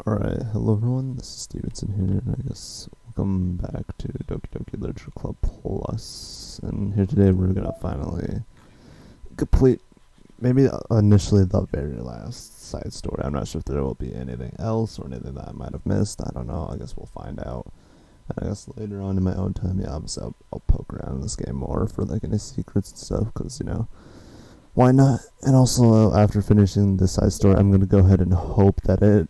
Alright, hello everyone, this is Stevenson here, and I guess welcome back to Doki Literature Club Plus, and here today we're gonna finally complete, maybe initially the very last side story. I'm not sure if there will be anything else or anything that I might have missed, I don't know, I guess we'll find out. And I guess later on in my own time, yeah, obviously I'll poke around in this game more for like any secrets and stuff, because, you know, why not? And also, after finishing this side story, I'm going to go ahead and hope that it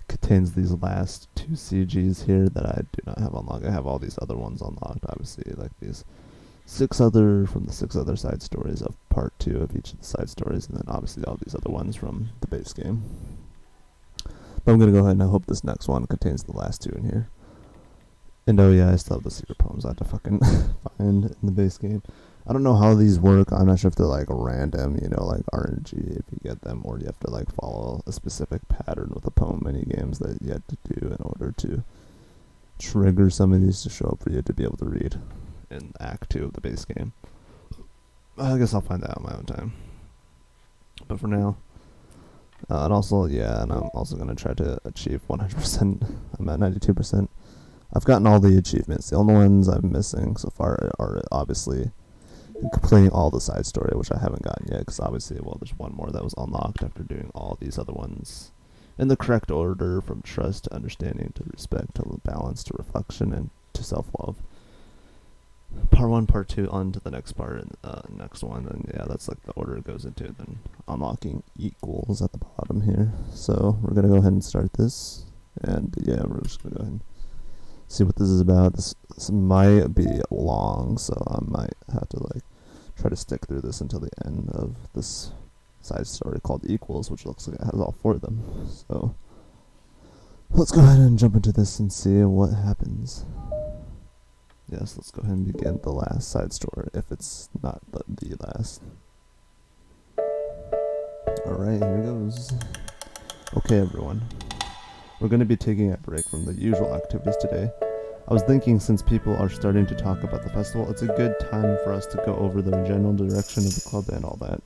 contains these last two CGs here that I do not have unlocked. I have all these other ones unlocked, obviously, like these six other side stories of part 2 of each of the side stories, and then obviously all these other ones from the base game. But I'm going to go ahead and I hope this next one contains the last two in here. And oh yeah, I still have the secret poems I have to fucking find in the base game. I don't know how these work. I'm not sure if they're like random, you know, like RNG if you get them, or you have to like follow a specific pattern with the poem mini games that you have to do in order to trigger some of these to show up for you to be able to read in Act 2 of the base game. I guess I'll find that out in my own time. But for now, and also, yeah, and I'm also going to try to achieve 100%. I'm at 92%. I've gotten all the achievements. The only ones I'm missing so far are obviously completing all the side story, which I haven't gotten yet, because obviously, well, there's one more that was unlocked after doing all these other ones in the correct order, from trust to understanding to respect to balance to reflection and to self-love. Part 1, part 2, on to the next part, and next one, and yeah, that's like the order it goes into, then unlocking equals at the bottom here. So we're going to go ahead and start this, and yeah, we're just going to go ahead and see what this is about. This might be long, so I might have to like try to stick through this until the end of this side story called Equals, which looks like it has all 4 of them. So let's go ahead and jump into this and see what happens. Yes, let's go ahead and begin the last side story, if it's not the last. Alright, here goes. Okay, everyone. We're going to be taking a break from the usual activities today. I was thinking, since people are starting to talk about the festival, it's a good time for us to go over the general direction of the club and all that.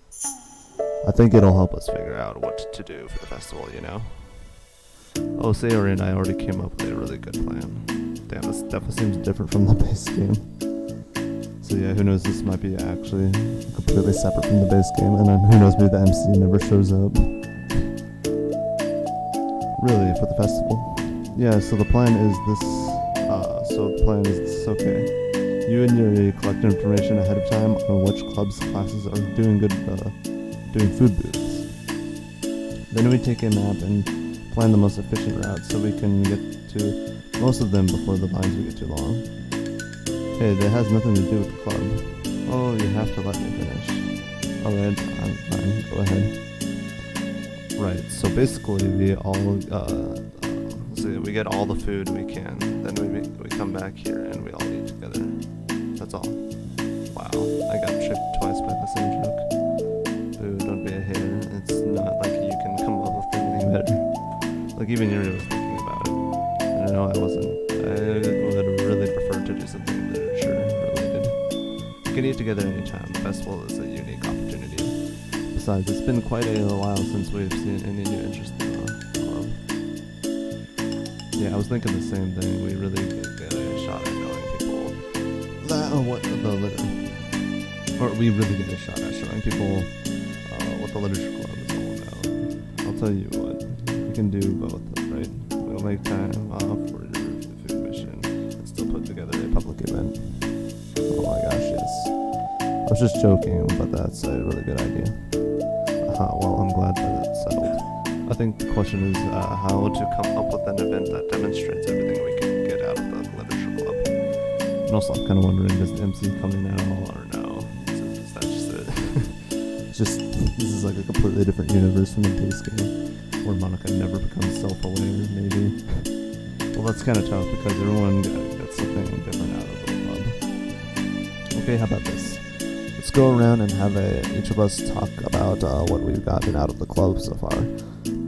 I think it'll help us figure out what to do for the festival, you know? Oh, Sayori and I already came up with a really good plan. Damn, this definitely seems different from the base game. So yeah, who knows, this might be actually completely separate from the base game, and then who knows, maybe the MC never shows up. Really, for the festival? Yeah, so the plan is this. Okay. You and Yuri collect information ahead of time on which clubs classes are doing good, doing food booths. Then we take a map and plan the most efficient route so we can get to most of them before the lines will get too long. Hey, that has nothing to do with the club. Oh, you have to let me finish. Alright, I'm fine. Go ahead. Right, so basically we all, we get all the food we can, then we come back here and we all eat together. That's all. Wow, I got tricked twice by the same joke. Ooh, don't be a hater. It's not like you can come up with anything better. Like, even Yuri was thinking about it. And no, I wasn't. I would really prefer to do something literature related. We can eat together anytime. The festival is a unique opportunity. Besides, it's been quite a while since we've seen any new interest in the club. Yeah, I was thinking the same thing. We really could get a shot at knowing people we really get a shot at showing people what the literature club is all about. I'll tell you what, we can do both, right? We'll make time off for your food mission and still put together a public event. Oh my gosh, yes. I was just joking, but that's a really good idea. Well, I'm glad that it's settled. I think the question is how to come up with an event that demonstrates everything we can get out of the literature club. And also, I'm kind of wondering, does the MC come in at all, or no? Is that just it? It's just, this is like a completely different universe from the base game, where Monica never becomes self-aware, maybe. Well, that's kind of tough, because everyone gets something different out of the club. Okay, how about this? Let's go around and have each of us talk about what we've gotten out of the club so far.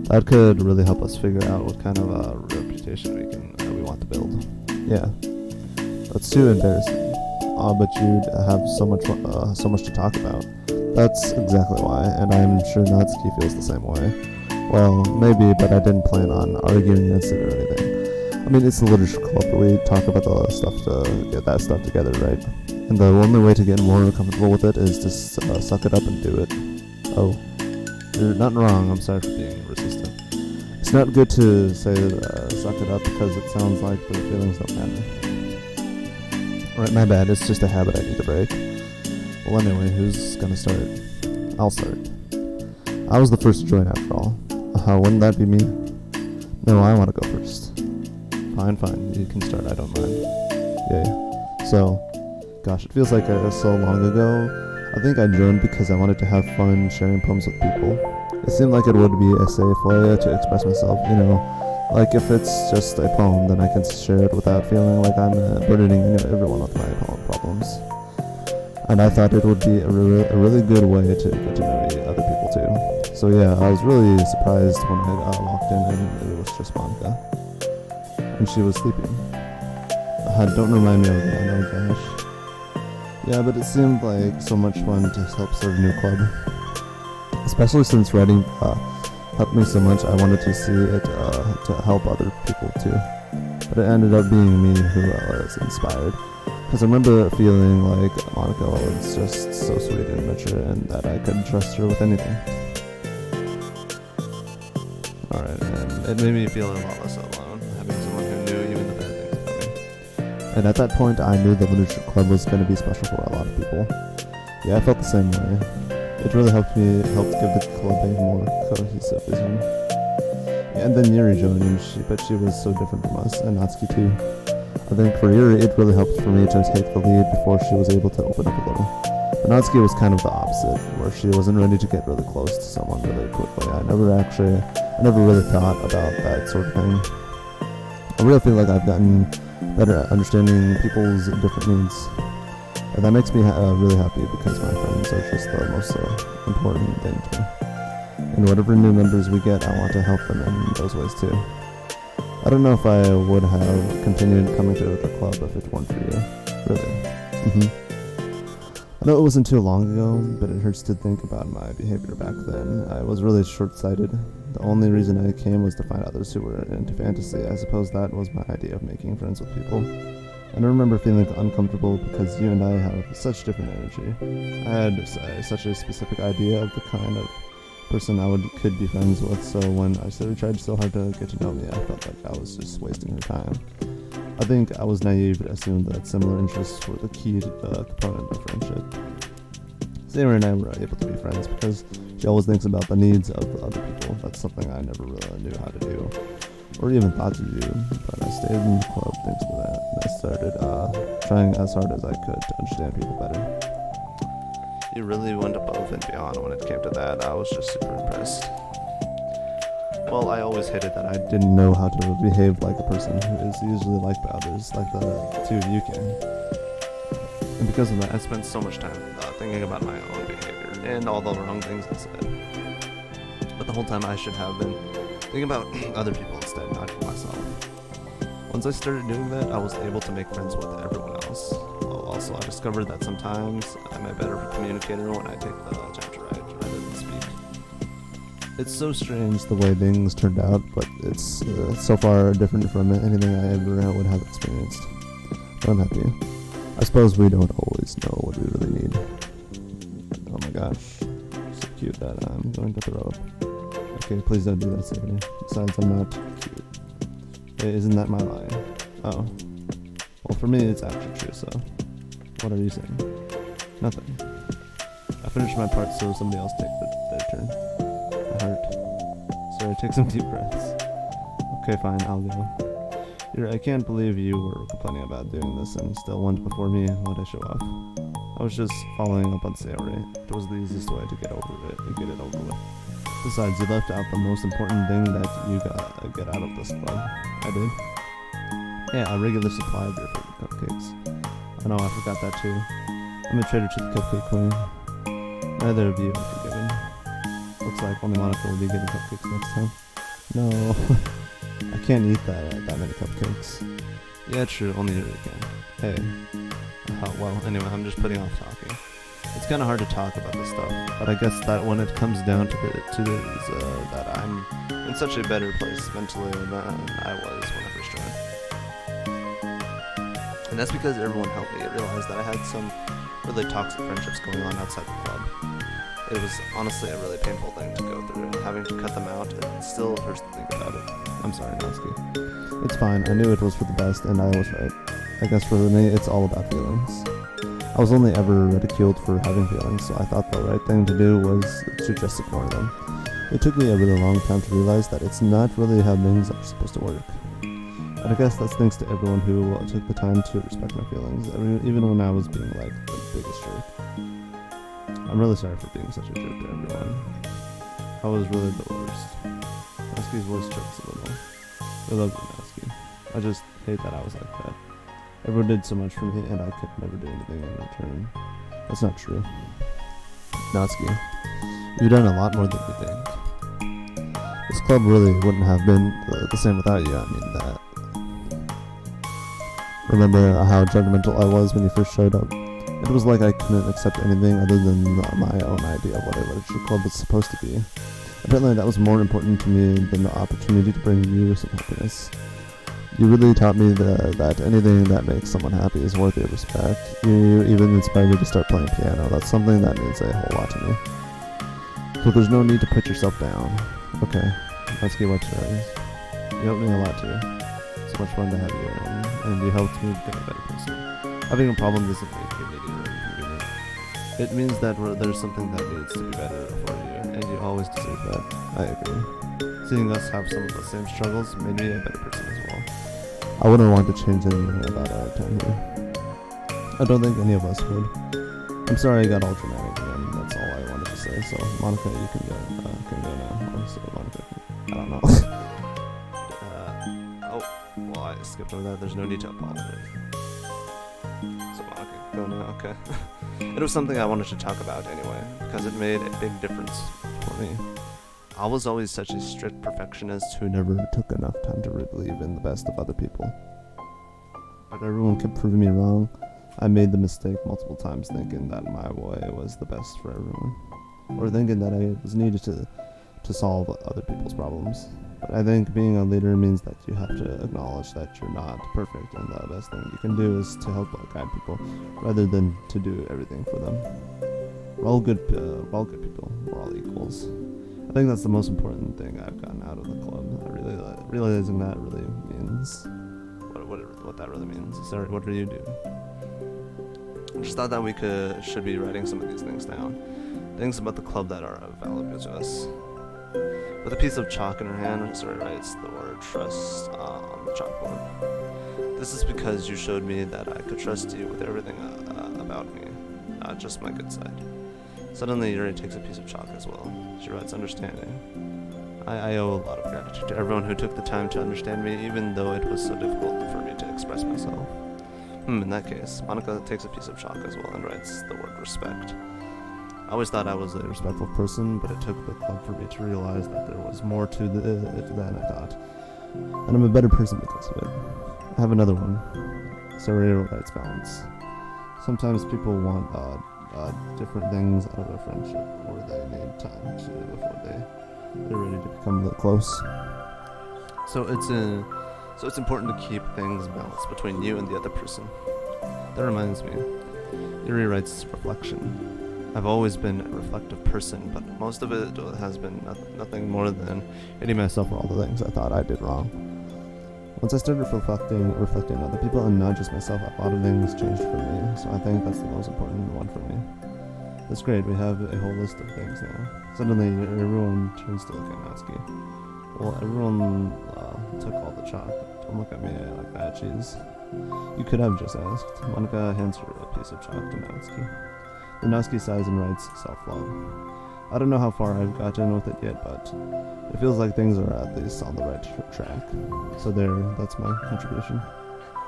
That could really help us figure out what kind of reputation we want to build. Yeah, that's too embarrassing. But you'd have so much to talk about. That's exactly why, and I'm sure Natsuki feels the same way. Well, maybe, but I didn't plan on arguing against it or anything. I mean, it's the literature club, we talk about the stuff to get that stuff together, right? And the only way to get more comfortable with it is to suck it up and do it. Oh, you're not wrong, I'm sorry for being resistant. It's not good to say suck it up because it sounds like the feelings don't matter. Right, my bad, it's just a habit I need to break. Well, anyway, who's gonna start? I'll start. I was the first to join after all. Wouldn't that be me? No, I want to go first. Fine, you can start, I don't mind. Yay. So, gosh, it feels like so long ago. I think I joined because I wanted to have fun sharing poems with people. It seemed like it would be a safe way to express myself, you know. Like if it's just a poem, then I can share it without feeling like I'm burdening everyone with my poem problems. And I thought it would be a really good way to get to know other people too. So yeah, I was really surprised when I walked in and it was just Monica. And she was sleeping. Don't remind me of that, oh gosh. Yeah, but it seemed like so much fun to help serve a new club. Especially since writing helped me so much, I wanted to see it to help other people too. But it ended up being me who was inspired. Because I remember feeling like Monica was just so sweet and mature and that I could trust her with anything. Alright, and it made me feel a lot less alone, having someone who knew even the bad things about me. And at that point, I knew the literature club was going to be special for a lot of people. Yeah, I felt the same way. It really helped give the club a more cohesive vision. Yeah, and then Yuri joined, but she was so different from us, and Natsuki too. I think for Yuri, it really helped for me to take the lead before she was able to open up a little. But Natsuki was kind of the opposite, where she wasn't ready to get really close to someone really quickly. I never really thought about that sort of thing. I really feel like I've gotten better at understanding people's different needs. And that makes me really happy because my friends are just the most important thing to me. And whatever new members we get, I want to help them in those ways too. I don't know if I would have continued coming to the club if it weren't for you. Really. I know it wasn't too long ago, but it hurts to think about my behavior back then. I was really short-sighted. The only reason I came was to find others who were into fantasy. I suppose that was my idea of making friends with people. And I remember feeling uncomfortable because you and I have such different energy. I had such a specific idea of the kind of person I could be friends with, so when I tried so hard to get to know me, I felt like I was just wasting her time. I think I was naive to assume that similar interests were the key component of friendship. Sarah and I were able to be friends because she always thinks about the needs of the other people. That's something I never really knew how to do, or even thought to do, but I stayed in the club thanks to that, and I started trying as hard as I could to understand people better. You really went above and beyond when it came to that. I was just super impressed. Well, I always hated that I didn't know how to behave like a person who is usually liked by others, like the two of you can. And because of that, I spent so much time thinking about my own behavior and all the wrong things I said. But the whole time I should have been thinking about other people instead, not myself. Once I started doing that, I was able to make friends with everyone else. Also, I discovered that sometimes I'm a better communicator when I take the time to write rather than speak. It's so strange the way things turned out, but it's so far different from anything I ever would have experienced. But I'm happy. I suppose we don't always know what we really need. Oh my gosh, so cute that I'm going to throw up. Okay, please don't do that, Sarah. Besides, I'm not cute. Hey, isn't that my lie? Oh. Well, for me, it's actually true, so... What are you saying? Nothing. I finished my part so somebody else take their turn. I hurt. Sorry, take some deep breaths. Okay, fine, I'll go. I can't believe you were complaining about doing this and still went before me. Why'd I show off? I was just following up on Sayori. It was the easiest way to get over it and get it over with. Besides, you left out the most important thing that you gotta get out of this club. I did? Yeah, a regular supply of your favorite cupcakes. I know, I forgot that too. I'm a traitor to the cupcake queen. Neither of you are forgiven. Looks like only Monica will be getting cupcakes next time. No, I can't eat that many cupcakes. Yeah, true, only you can. Hey. Well, anyway, I'm just putting off talking. It's kind of hard to talk about this stuff, but I guess that when it comes down to this, that I'm in such a better place mentally than I was when I first joined. And that's because everyone helped me. I realized that I had some really toxic friendships going on outside the club. It was honestly a really painful thing to go through, and having to cut them out, it still hurts to think about it. I'm sorry, Natsuki. It's fine, I knew it was for the best, and I was right. I guess for me, it's all about feelings. I was only ever ridiculed for having feelings, so I thought the right thing to do was to just ignore them. It took me a really long time to realize that it's not really how things are supposed to work. And I guess that's thanks to everyone who took the time to respect my feelings, even when I was being like the biggest jerk. I'm really sorry for being such a jerk to everyone. I was really the worst. Natsuki's voice chokes a little. I love you, Natsuki. I just hate that I was like that. Everyone did so much for me, and I could never do anything in return. That's not true. Natsuki, you've done a lot more than you think. This club really wouldn't have been the same without you. I mean that. Remember how judgmental I was when you first showed up? It was like I couldn't accept anything other than my own idea of what a literature club was supposed to be. Apparently that was more important to me than the opportunity to bring you some happiness. You really taught me that anything that makes someone happy is worthy of respect. You even inspired me to start playing piano. That's something that means a whole lot to me. So there's no need to put yourself down. Okay, let's get what's right. You helped me a lot too. It's so much fun to have you around, and you helped me become a better person. Having a problem doesn't make you needy or inconvenient. It means that there's something that needs to be better for you, and you always deserve that. I agree. Seeing us have some of the same struggles made me a better person as well. I wouldn't want to change anything about our time here. I don't think any of us would. I'm sorry I got all dramatic again. That's all I wanted to say. So Monica, you can go now. So Monica, I don't know. Oh, well I skipped over that. There's no need to apologize. So Monica, go now. Okay. It was something I wanted to talk about anyway, because it made a big difference for me. I was always such a strict perfectionist who never took enough time to really believe in the best of other people. But everyone kept proving me wrong. I made the mistake multiple times thinking that my way was the best for everyone, or thinking that I was needed to solve other people's problems. But I think being a leader means that you have to acknowledge that you're not perfect, and the best thing you can do is to help guide people rather than to do everything for them. We're all good people. We're all equals. I think that's the most important thing I've gotten out of the club. Realizing that really means what that really means. Sorry, what do you do? I just thought that we should be writing some of these things down. Things about the club that are of value to us. With a piece of chalk in her hand, Sari writes the word trust on the chalkboard. This is because you showed me that I could trust you with everything about me, not just my good side. Suddenly, Yuri takes a piece of chalk as well. She writes understanding. I owe a lot of gratitude to everyone who took the time to understand me, even though it was so difficult for me to express myself. In that case, Monica takes a piece of chalk as well and writes the word respect. I always thought I was a respectful person, but it took the club for me to realize that there was more to it than I thought. And I'm a better person because of it. I have another one. Sari writes balance. Sometimes people want different things out of a friendship, or they need time before they're ready to become close. So it's important to keep things balanced between you and the other person. That reminds me, Yuri writes reflection. I've always been a reflective person, but most of it has been nothing more than hating myself for all the things I thought I did wrong. Once I started reflecting on other people and not just myself, a lot of things changed for me, so I think that's the most important one for me. That's great, we have a whole list of things now. Suddenly, everyone turns to look at Natsuki. Well, everyone took all the chalk. Don't look at me like that, jeez. You could have just asked. Monica hands her a piece of chalk to Natsuki. Then Natsuki sighs and writes self-love. I don't know how far I've gotten with it yet, but it feels like things are at least on the right track. So that's my contribution.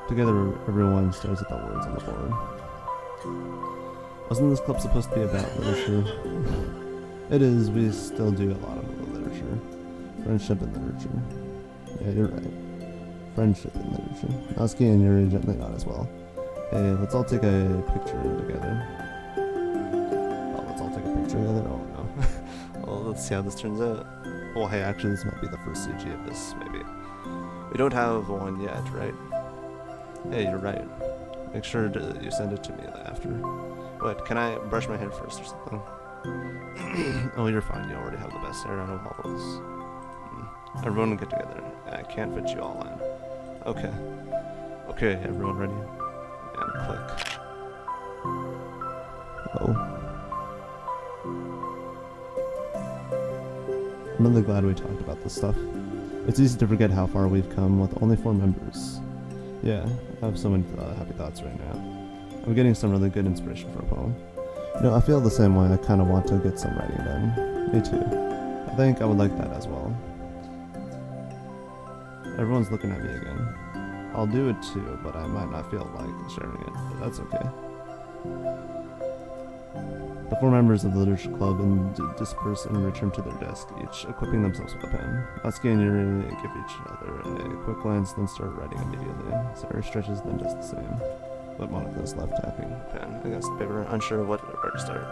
Together, everyone stares at the words on the board. Wasn't this club supposed to be about literature? It is, we still do a lot of literature. Friendship and literature. Yeah, you're right. Friendship and literature. Natsuki and Yuri gently nod as well. Hey, let's all take a picture together. Oh, let's all take a picture together? Oh no. Well, let's see how this turns out. Well, hey, actually, this might be the first CG of this, maybe. We don't have one yet, right? Hey, you're right. Make sure you send it to me after. Wait, can I brush my hair first or something? Oh, you're fine. You already have the best hair out of all of us. Everyone get together. I can't fit you all in. Okay. Okay, everyone ready? And click. Oh. I'm really glad we talked about this stuff. It's easy to forget how far we've come with only 4 members. Yeah, I have so many happy thoughts right now. I'm getting some really good inspiration for a poem. You know, I feel the same way. I kind of want to get some writing done. Me too. I think I would like that as well. Everyone's looking at me again. I'll do it too, but I might not feel like sharing it, but that's okay. The 4 members of the literature club disperse and return to their desk, each equipping themselves with a pen. Natsuki and Yuri give each other a quick glance, then start writing immediately. Sarah stretches, then does the same. But Monica is left tapping the pen against the paper, unsure where to start.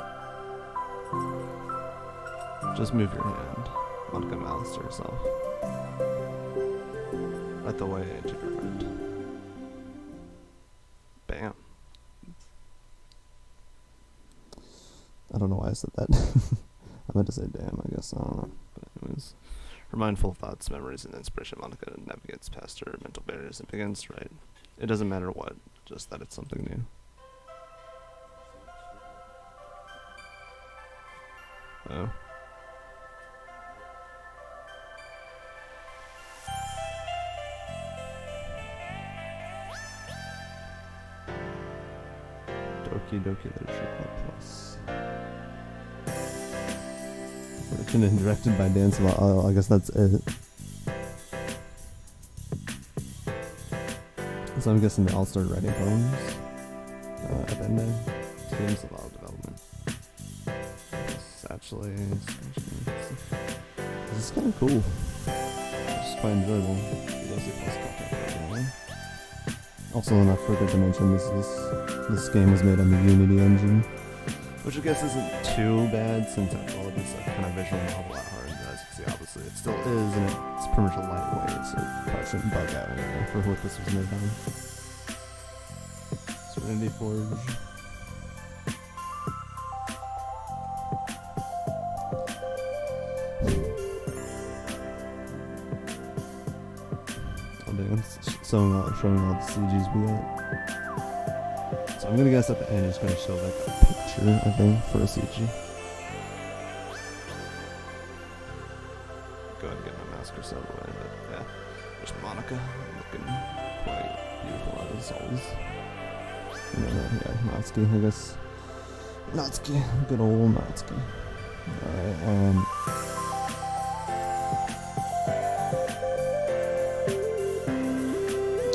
Just move your hand, Monica mouths to herself. Right the way into your heart. Bam. I don't know why I said that. I meant to say damn, I guess. I don't know. But anyways. Her mindful thoughts, memories, and inspiration, Monica navigates past her mental barriers and begins to write. It doesn't matter what, just that it's something new. Oh. Doki Literature Club Plus. Written and directed by Dan Sala. Oh, I guess that's it. So I'm guessing they all started writing poems at the end there. Team Sala development. It's actually... This is kind of cool. It's quite enjoyable. Also, not forget to mention this game was made on the Unity engine, which I guess isn't too bad since after all it is a kind of visual novel at heart. As you can see, obviously it still is, and it's pretty much a lightweight, so it probably shouldn't bug out anyway for what this was made on. Serenity Forge. Showing all the CGs we got. So I'm gonna guess at the end it's gonna show like a picture, I think, for a CG. Go ahead and get my mask out of the way, but yeah. There's Monica looking quite beautiful as always. And then, yeah, Natsuki, I guess. Natsuki, good old Natsuki. Alright,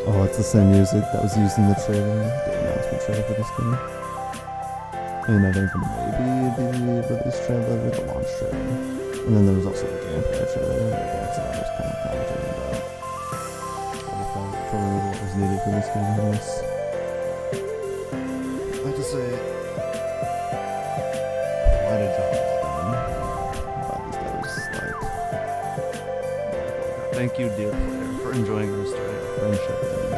oh, it's the same music that was used in the trailer, the announcement trailer for this game. And I think maybe the release trailer or the launch trailer. And then there was also the gameplay trailer where Dancing was kind of commenting about what was needed for this game. I have to say, quite a job well done by these guys. Thank you, dear player, for enjoying our story of friendship and adventure.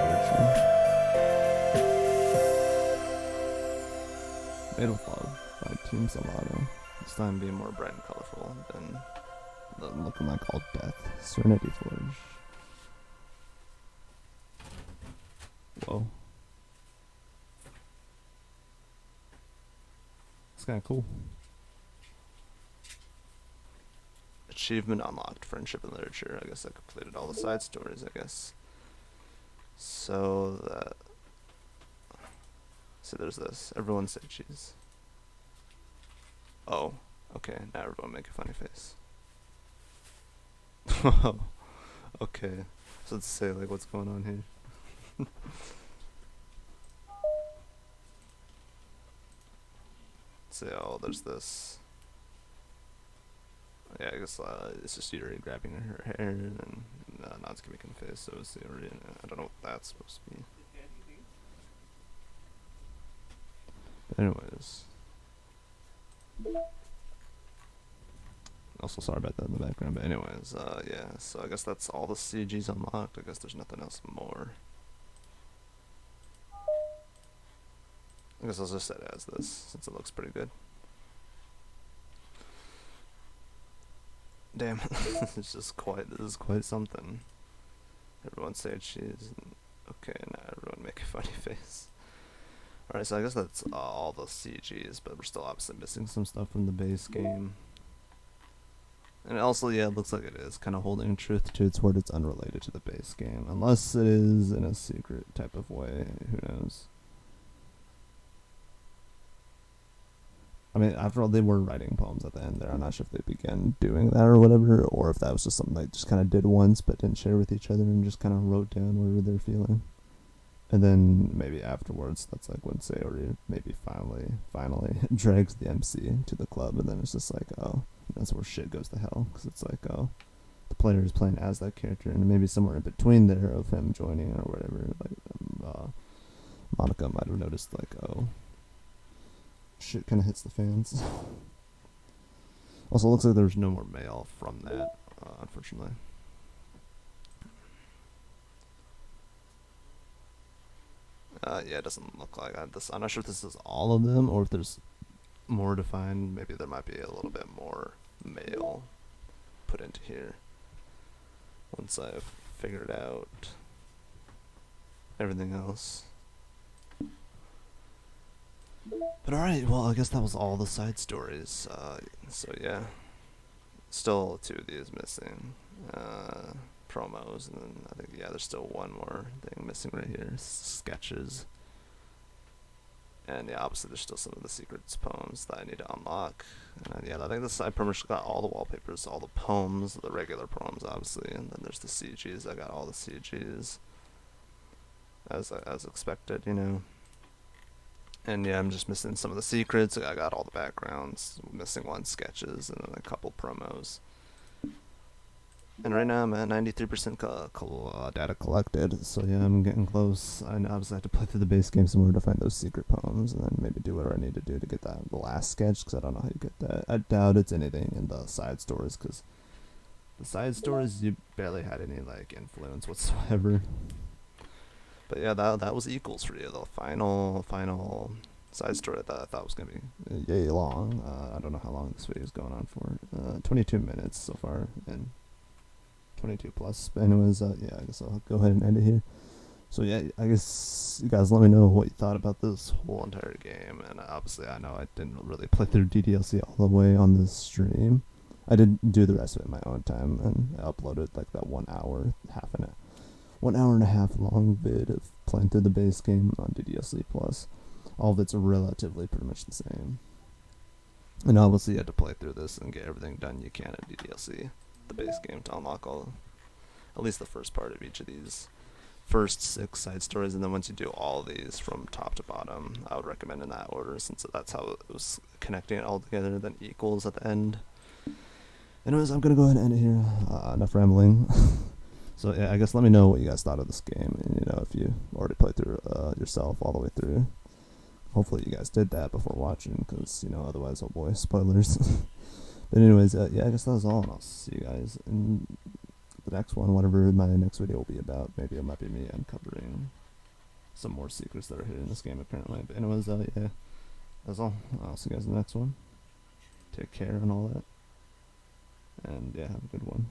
Made with love by Team Salado. This time being more bright and colorful than looking like all death. Serenity Forge. Whoa. It's kind of cool. Achievement unlocked, friendship and literature. I guess I completed all the side stories, I guess. So that... So there's this. Everyone say cheese. Oh. Okay, now everyone make a funny face. Okay. So let's say, like, what's going on here? Say, oh, there's this. Yeah, I guess it's just Yuri grabbing her hair and then Natsuki making a face, so it's Yuri. I don't know what that's supposed to be. But anyways. Also, sorry about that in the background. But anyways, yeah. So I guess that's all the CGs unlocked. I guess there's nothing else more. I guess I'll just set it as this since it looks pretty good. Damn, this is quite something. Everyone say cheese. Okay, now everyone make a funny face. Alright, so I guess that's all the CGs, but we're still obviously missing some stuff from the base game. And also, yeah, it looks like it is kind of holding truth to its word. It's unrelated to the base game, unless it is in a secret type of way. Who knows? I mean, after all, they were writing poems at the end there. I'm not sure if they began doing that or whatever, or if that was just something they just kind of did once but didn't share with each other and just kind of wrote down whatever they're feeling. And then maybe afterwards, that's like when Sayori maybe finally drags the MC to the club, and then it's just like, oh, that's where shit goes to hell, because it's like, oh, the player is playing as that character, and maybe somewhere in between there of him joining or whatever, like Monica might have noticed like, oh, shit kind of hits the fans. Also, it looks like there's no more mail from that, unfortunately. Yeah, it doesn't look like this. I'm not sure if this is all of them or if there's more to find. Maybe there might be a little bit more mail put into here once I've figured out everything else. But alright, well, I guess that was all the side stories. So yeah, still 2 of these missing. Promos, and then I think, yeah, there's still one more thing missing right here, sketches. And yeah, obviously there's still some of the secrets poems that I need to unlock. And yeah, I think I pretty much got all the wallpapers, all the poems, the regular poems obviously, and then there's the CGs. I got all the CGs as expected, you know. And yeah, I'm just missing some of the secrets. I got all the backgrounds, missing 1 sketches, and then a couple promos. And right now I'm at 93% data collected, so yeah, I'm getting close. I obviously have to play through the base game some more to find those secret poems, and then maybe do whatever I need to do to get the last sketch, because I don't know how you get that. I doubt it's anything in the side stories, because the side stories, you barely had any, like, influence whatsoever. But yeah, that was equals for you, the final side story that I thought was going to be yay long. I don't know how long this video is going on for. 22 minutes so far, and 22 plus. But anyways, yeah, I guess I'll go ahead and end it here. So yeah, I guess you guys let me know what you thought about this whole entire game. And obviously, I know I didn't really play through DDLC all the way on this stream. I did do the rest of it in my own time, and I uploaded like that 1 hour, 1 hour and a half long vid of playing through the base game on DDLC Plus. All of it's relatively pretty much the same. And obviously, you had to play through this and get everything done you can at DDLC, the base game, to unlock at least the first part of each of these first 6 side stories. And then once you do all of these from top to bottom, I would recommend in that order, since that's how it was connecting it all together, then equals at the end. Anyways, I'm gonna go ahead and end it here. Enough rambling. So yeah, I guess let me know what you guys thought of this game, and you know, if you already played through yourself all the way through. Hopefully you guys did that before watching, because you know, otherwise, oh boy, spoilers. But anyways, yeah, I guess that was all, and I'll see you guys in the next one, whatever my next video will be about. Maybe it might be me uncovering some more secrets that are hidden in this game, apparently. But anyways, yeah, that's all. I'll see you guys in the next one. Take care and all that. And yeah, have a good one.